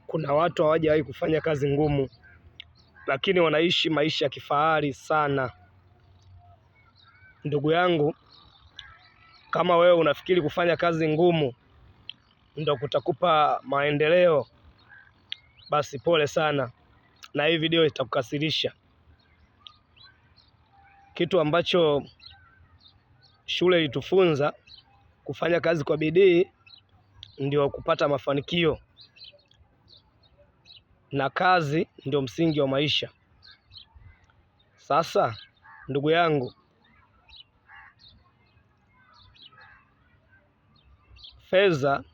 Kuna watu hawajawahi kufanya kazi ngumu, lakini wanaishi maisha ya kifahari sana. Ndugu yangu, kama wewe unafikiri kufanya kazi ngumu ndio kutakupa maendeleo, basi pole sana, na hii video itakukasirisha. Kitu ambacho shule ilitufunza, kufanya kazi kwa bidii ndio kupata mafanikio, na kazi ndio msingi wa maisha. Sasa ndugu yangu, fedha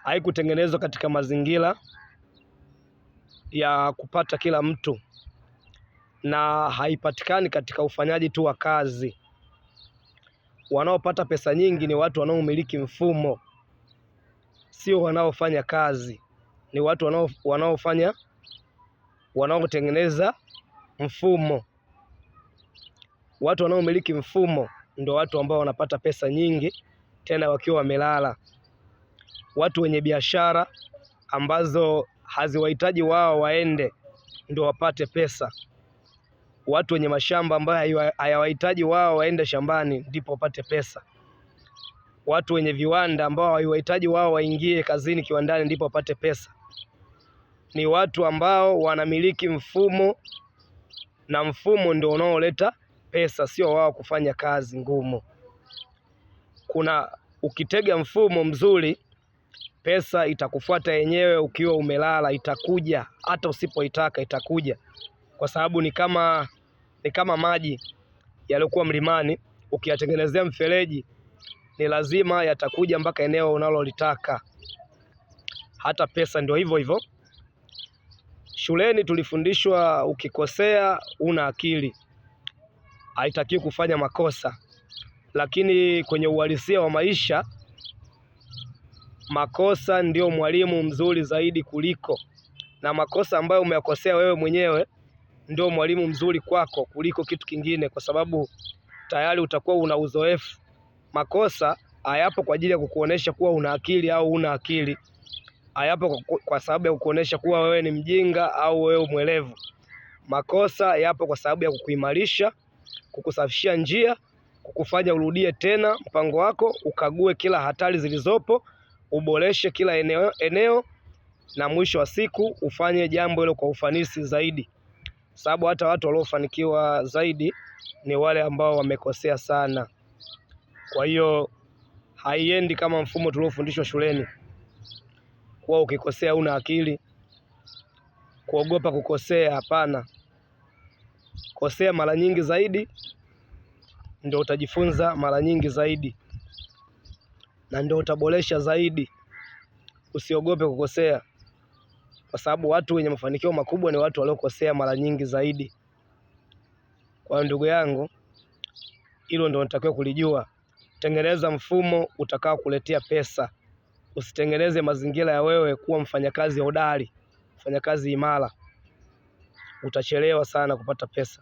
haikutengenezwa katika mazingira ya kupata kila mtu, na haipatikani katika ufanyaji tu wa kazi. Wanaopata pesa nyingi ni watu wanaomiliki mfumo, sio wanaofanya kazi. Ni watu wanaotengeneza mfumo. Watu wanaomiliki mfumo ndio watu ambao wanapata pesa nyingi, tena wakiwa wamelala. Watu wenye biashara ambazo haziwahitaji wao waende ndio wapate pesa. Watu wenye mashamba ambayo hayawahitaji wao waende shambani ndipo wapate pesa. Watu wenye viwanda ambao haiwahitaji wao waingie kazini kiwandani ndipo wapate pesa. Ni watu ambao wanamiliki mfumo, na mfumo ndio unaoleta pesa, sio wao kufanya kazi ngumu. Ukitega mfumo mzuri, pesa itakufuata yenyewe ukiwa umelala, itakuja hata usipoitaka itakuja, kwa sababu ni kama maji yaliokuwa mlimani. Ukiyatengenezea mfereji, ni lazima yatakuja mpaka eneo unalolitaka. Hata pesa ndio hivyo hivyo. Shuleni tulifundishwa ukikosea una akili, haitakiwi kufanya makosa. Lakini kwenye uhalisia wa maisha, makosa ndio mwalimu mzuri zaidi kuliko, na makosa ambayo umeyakosea wewe mwenyewe ndio mwalimu mzuri kwako kuliko kitu kingine, kwa sababu tayari utakuwa una uzoefu. Makosa hayapo kwa ajili ya kukuonesha kuwa una akili au una akili. Hayapo kwa sababu ya kukuonesha kuwa wewe ni mjinga au wewe mwelevu. Makosa yapo kwa sababu ya kukuimarisha, kukusafishia njia, kukufanya urudie tena mpango wako, ukague kila hatari zilizopo, uboreshe kila eneo, na mwisho wa siku ufanye jambo hilo kwa ufanisi zaidi. Sababu hata watu waliofanikiwa zaidi ni wale ambao wamekosea sana. Kwa hiyo haiendi kama mfumo tuliofundishwa shuleni, kuwa ukikosea una akili, kuogopa kukosea. Hapana, kosea mara nyingi zaidi ndio utajifunza mara nyingi zaidi, na ndio utaboresha zaidi. Usiogope kukosea, kwa sababu watu wenye mafanikio makubwa ni watu waliokosea mara nyingi zaidi. Kwa ndugu yangu, hilo ndio unatakiwa kulijua. Tengeneza mfumo utakao kuletea pesa. Usitengeneze mazingira ya wewe kuwa mfanyakazi hodari, mfanyakazi imara. Utachelewa sana kupata pesa.